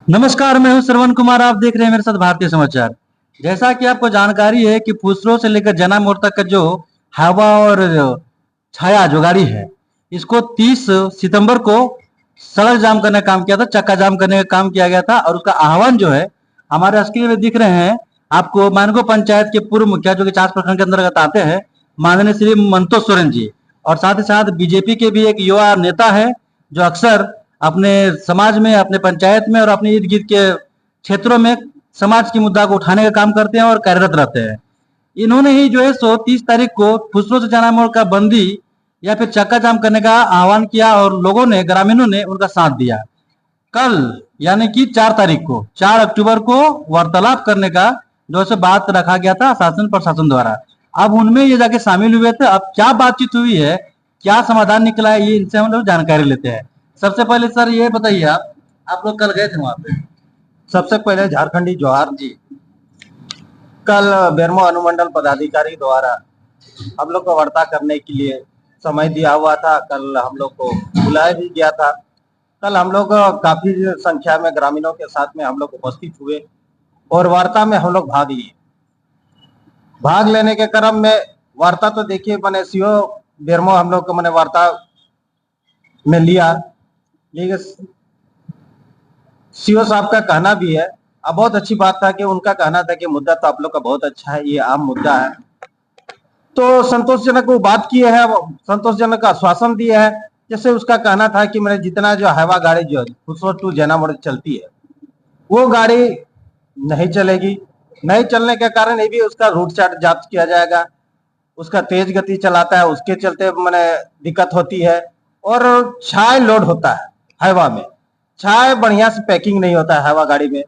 नमस्कार, मैं हूं श्रवण कुमार। आप देख रहे हैं मेरे साथ भारतीय समाचार। जैसा कि आपको जानकारी है कि फुसरो से लेकर जना मोड़ तक का जो हवा और छाया जो गाड़ी है, इसको 30 सितंबर को सड़क जाम करने का काम किया था, चक्का जाम करने का काम किया गया था। और उसका आह्वान जो है हमारे स्क्रीन में दिख रहे हैं आपको, मानगो पंचायत के पूर्व मुखिया जो कि चास प्रखंड के अंतर्गत आते हैं, माननीय श्री मंतोष सोरेन जी, और साथ ही साथ बीजेपी के भी एक युवा नेता है जो अक्सर अपने समाज में, अपने पंचायत में और अपने इर्द गिर्द के क्षेत्रों में समाज की मुद्दा को उठाने का काम करते हैं और कार्यरत रहते हैं। इन्होंने ही जो है 30 तारीख को फुसरो से जाना मोड़ का बंदी या फिर चक्का जाम करने का आह्वान किया और लोगों ने, ग्रामीणों ने उनका साथ दिया। कल यानी कि 4 तारीख को, 4 अक्टूबर को वार्तालाप करने का जो है बात रखा गया था शासन प्रशासन द्वारा। अब उनमें ये जाके शामिल हुए थे। अब क्या बातचीत हुई है, क्या समाधान निकला है, ये इनसे हम लोग जानकारी लेते हैं। सबसे पहले सर ये बताइए, आप लोग कल गए थे वहां पे? सबसे पहले झारखंडी जोहार जी। कल बेरमो अनुमंडल पदाधिकारी द्वारा हम लोग को वार्ता करने के लिए समय दिया हुआ था। कल हम लोग को बुलाया भी गया था। कल हम लोग काफी संख्या में ग्रामीणों के साथ में हम लोग उपस्थित हुए और वार्ता में हम लोग भाग लिए। भाग लेने के क्रम में वार्ता तो देखिए मैंने सीओ बेरमो हम लोग को मैंने वार्ता में लिया, लेकिन सीओ साहब का कहना भी है, अब बहुत अच्छी बात था कि उनका कहना था कि मुद्दा तो आप लोग का बहुत अच्छा है, ये आम मुद्दा है। तो संतोषजनक वो बात किए है, संतोषजनक आश्वासन दिए है। जैसे उसका कहना था कि मैंने जितना जो हवा गाड़ी जो फुसरो टू जैना मोड़ चलती है वो गाड़ी नहीं चलेगी। नहीं चलने के कारण ये भी उसका रूट चार्ट जांच किया जाएगा। उसका तेज गति चलाता है, उसके चलते मैंने दिक्कत होती है। और छाय लोड होता है हवा में, छाय बढ़िया से पैकिंग नहीं होता है हवा गाड़ी में,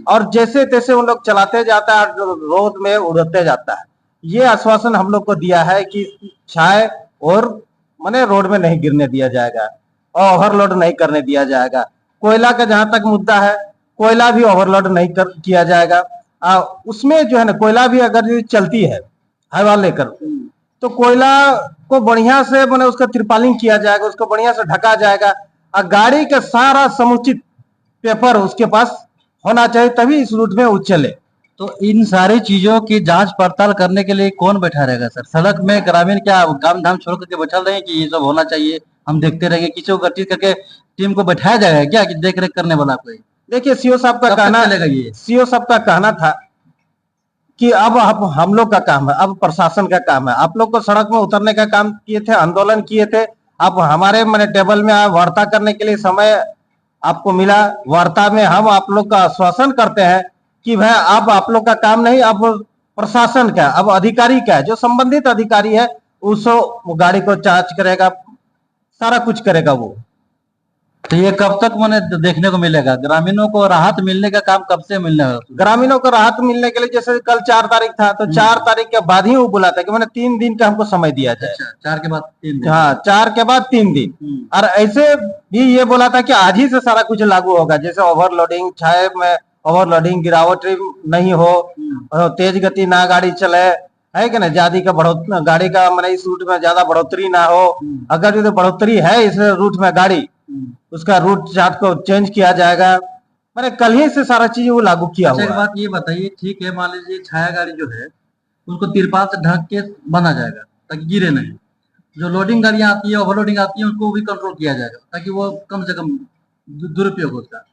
और जैसे तैसे उन लोग चलाते जाता है, रोड में उड़ते जाता है। ये आश्वासन हम लोग को दिया है कि छाय और माने रोड में नहीं गिरने दिया जाएगा और ओवरलोड नहीं करने दिया जाएगा। कोयला का जहां तक मुद्दा है, कोयला भी ओवरलोड नहीं किया जाएगा। उसमें जो है ना, कोयला भी अगर चलती है हवा लेकर, तो कोयला को बढ़िया से मैंने उसका त्रिपालिंग किया जाएगा, उसको बढ़िया से ढका जाएगा और गाड़ी का सारा समुचित पेपर उसके पास होना चाहिए, तभी इस रूट में वो चले। तो इन सारी चीजों की जांच पड़ताल करने के लिए कौन बैठा रहेगा सर? सड़क में ग्रामीण क्या काम धाम छोड़ करके बैठा रहे हैं कि ये सब होना चाहिए, हम देखते रहेंगे? किसी को गठित करके टीम को बैठाया जाएगा क्या कि देख रेख करने वाला कोई? देखिए सीओ साहब का कहना, सीओ साहब का कहना था कि अब हम लोग का काम है, अब प्रशासन का काम है। आप लोग को सड़क में उतरने का काम किए थे, आंदोलन किए थे, अब हमारे मैंने टेबल में वार्ता करने के लिए समय आपको मिला। वार्ता में हम आप लोग का आश्वासन करते हैं कि भाई अब आप लोग का काम नहीं, अब प्रशासन का, अब अधिकारी का, जो संबंधित अधिकारी है उसको गाड़ी को जांच करेगा, सारा कुछ करेगा वो। तो ये कब तक मैंने देखने को मिलेगा? ग्रामीणों को राहत मिलने का काम कब से मिलने वाला? ग्रामीणों को राहत मिलने के लिए जैसे कल 4 तारीख था, तो 4 तारीख के बाद ही वो बुला था कि मैंने 3 दिन का हमको समय दिया जाए। अच्छा, 4 के बाद 3 दिन? हाँ, 4 के बाद 3 दिन। और ऐसे भी ये बोला था कि आज ही से सारा कुछ लागू होगा, जैसे ओवरलोडिंग, छाये में ओवरलोडिंग, गिरावट नहीं हो, तेज गति ना गाड़ी चले, है कि ना, ज्यादा का बढ़ोतरी गाड़ी का मैंने इस रूट में ज्यादा बढ़ोतरी ना हो। अगर जो बढ़ोतरी है इस रूट में गाड़ी, उसका रूट चार्ट को चेंज किया जाएगा। मैंने कल ही से सारा चीज वो लागू किया हुआ है। एक बात ये बताइए, ठीक है, मान लीजिए छाया गाड़ी जो है उसको तिरपाल से ढक के बना जाएगा ताकि गिरे नहीं। जो लोडिंग गाड़ियां आती है, ओवरलोडिंग आती है, उसको भी कंट्रोल किया जाएगा ताकि वो कम से कम दुरुपयोग होता है।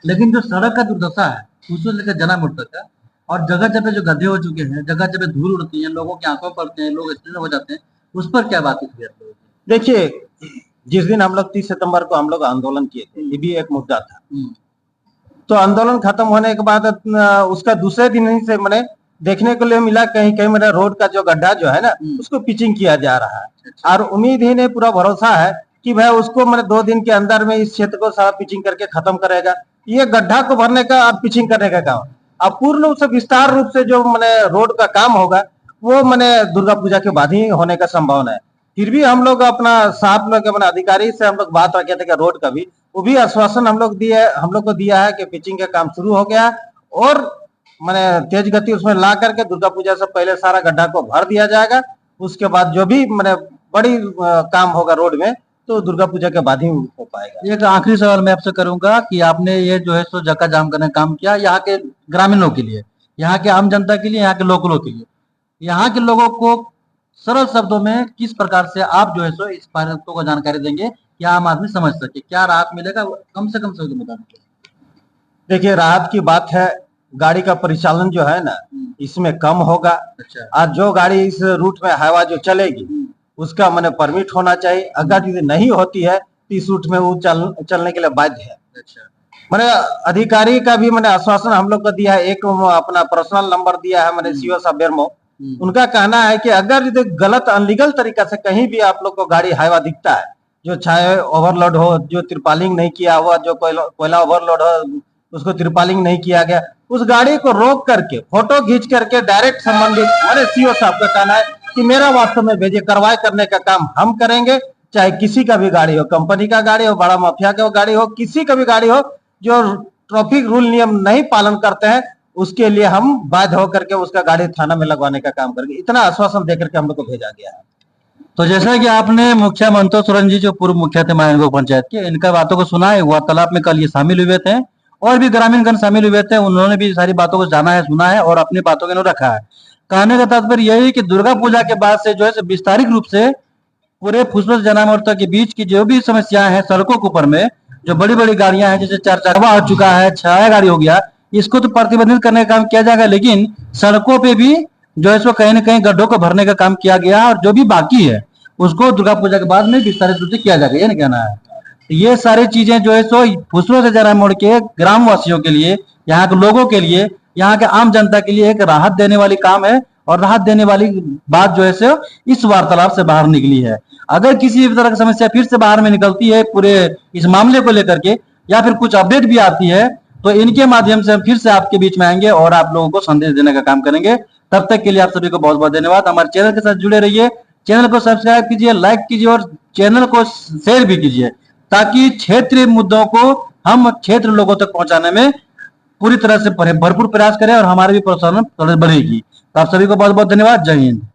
लेकिन जो सड़क का दुर्दशा है उसको लेकर जना मोड़ तक का, और जगह जगह जो गड्ढे हो चुके हैं, जगह जगह धूल उड़ती है, लोगों की आंखों पड़ते हैं, लोग एक्सीडेंट हो जाते हैं, उस पर क्या बात है? देखिए, जिस दिन हम लोग 30 सितंबर को हम लोग आंदोलन किए थे, ये भी एक मुद्दा था। तो आंदोलन खत्म होने के बाद उसका दूसरे दिन ही से मैंने देखने को लिए मिला कहीं कहीं मेरा रोड का जो गड्ढा जो है ना, उसको पिचिंग किया जा रहा है। और उम्मीद ही नहीं, पूरा भरोसा है कि भाई उसको मैंने 2 दिन के अंदर में इस क्षेत्र को सारा पिचिंग करके खत्म करेगा। ये गड्ढा को भरने का और पिचिंग करने का काम, अब पूर्ण रूप से विस्तार रूप से जो मैंने रोड का काम होगा वो मैंने दुर्गा पूजा के बाद ही होने का संभावना है। फिर भी हम लोग अपना साथ में अपने अधिकारी से हम लोग बात रखे थे कि रोड का भी, वो भी आश्वासन हम लोग को दिया है कि पिचिंग का काम शुरू हो गया और मैंने तेज गति उसमें ला करके दुर्गा पूजा से पहले सारा गड्ढा को भर दिया जाएगा। उसके बाद जो भी मैंने बड़ी काम होगा रोड में तो दुर्गा पूजा के बाद ही हो पाएगा। एक आखिरी सवाल मैं आपसे करूंगा कि आपने ये जो है सो जक्का जाम करने का काम किया यहाँ के ग्रामीणों के लिए, यहाँ के आम जनता के लिए, यहाँ के लोकलों के लिए, यहाँ के लोगों को सरल शब्दों में किस प्रकार से आप जो है सो इस बातों को जानकारी देंगे कि आम आदमी समझ सके, क्या राहत मिलेगा कम से कम सही बता दीजिए। देखिए, राहत की बात है, गाड़ी का परिचालन जो है ना इसमें कम होगा। अच्छा। आज जो गाड़ी इस रूट में हाईवा जो चलेगी उसका मैंने परमिट होना चाहिए, अगर यदि नहीं होती है तो इस रूट में वो चलने के लिए बाध्य है। अच्छा। मैंने अधिकारी का भी मैंने आश्वासन हम लोग को दिया है, एक अपना पर्सनल नंबर दिया है मैंने सीओ साहब बेरमो। उनका कहना है कि अगर यदि गलत अनलीगल तरीका से कहीं भी आप लोग को गाड़ी हाईवा दिखता है, जो चाहे ओवरलोड हो, जो तिरपालिंग नहीं किया हुआ, जो कोयला ओवरलोड हो उसको तिरपालिंग नहीं किया गया, उस गाड़ी को रोक करके फोटो खींच करके डायरेक्ट संबंधित हमारे सीओ साहब का कहना है कि मेरा वास्तव में भेजे, कार्रवाई करने का काम हम करेंगे। चाहे किसी का भी गाड़ी हो, कंपनी का गाड़ी हो, बड़ा माफिया का गाड़ी हो, किसी का भी गाड़ी हो, जो ट्रैफिक रूल नियम नहीं पालन करते हैं उसके लिए हम बाध्य होकर के उसका गाड़ी थाना में लगवाने का काम करेंगे। इतना आश्वासन देकर के हम लोग को भेजा गया है। तो जैसा कि आपने मुखिया मंतो सोरेन जी जो पूर्व मुखिया थे मायनगो पंचायत के, इनका बातों को सुना है, वार्तालाप में कल ये शामिल हुए थे और भी ग्रामीणगण शामिल हुए थे, उन्होंने भी सारी बातों को जाना है, सुना है और अपनी बातों के रखा है। कहने का तात्पर्य यही कि दुर्गा पूजा के बाद से जो है विस्तारित रूप से पूरे फुसफुस जनामोर्चा के बीच की जो भी समस्याएं हैं सड़कों के ऊपर में, जो बड़ी बड़ी गाड़ियां हैं जैसे 4 चक्का हो चुका है, छाया गाड़ी हो गया, इसको तो प्रतिबंधित करने का काम किया जाएगा, लेकिन सड़कों पे भी जो है सो कहीं ना कहीं गड्ढों को भरने का काम किया गया है और जो भी बाकी है उसको दुर्गा पूजा के बाद में विस्तारित रूप से किया जाएगा, ये नहीं कहना है। तो ये सारी चीजें जो है सो फुसरो से जरा मोड़ के ग्राम वासियों के लिए, यहाँ के लोगों के लिए, यहाँ के आम जनता के लिए एक राहत देने वाली काम है और राहत देने वाली बात जो है सो इस वार्तालाप से बाहर निकली है। अगर किसी भी तरह की समस्या फिर से बाहर में निकलती है पूरे इस मामले को लेकर के या फिर कुछ अपडेट भी आती है तो इनके माध्यम से हम फिर से आपके बीच में आएंगे और आप लोगों को संदेश देने का काम करेंगे। तब तक के लिए आप सभी को बहुत बहुत धन्यवाद। हमारे चैनल के साथ जुड़े रहिए, चैनल को सब्सक्राइब कीजिए, लाइक कीजिए और चैनल को शेयर भी कीजिए ताकि क्षेत्रीय मुद्दों को हम क्षेत्र लोगों तक पहुंचाने में पूरी तरह से भरपूर प्रयास करें और हमारी भी प्रोत्साहन बढ़ेगी। तो आप सभी को बहुत बहुत धन्यवाद। जय हिंद।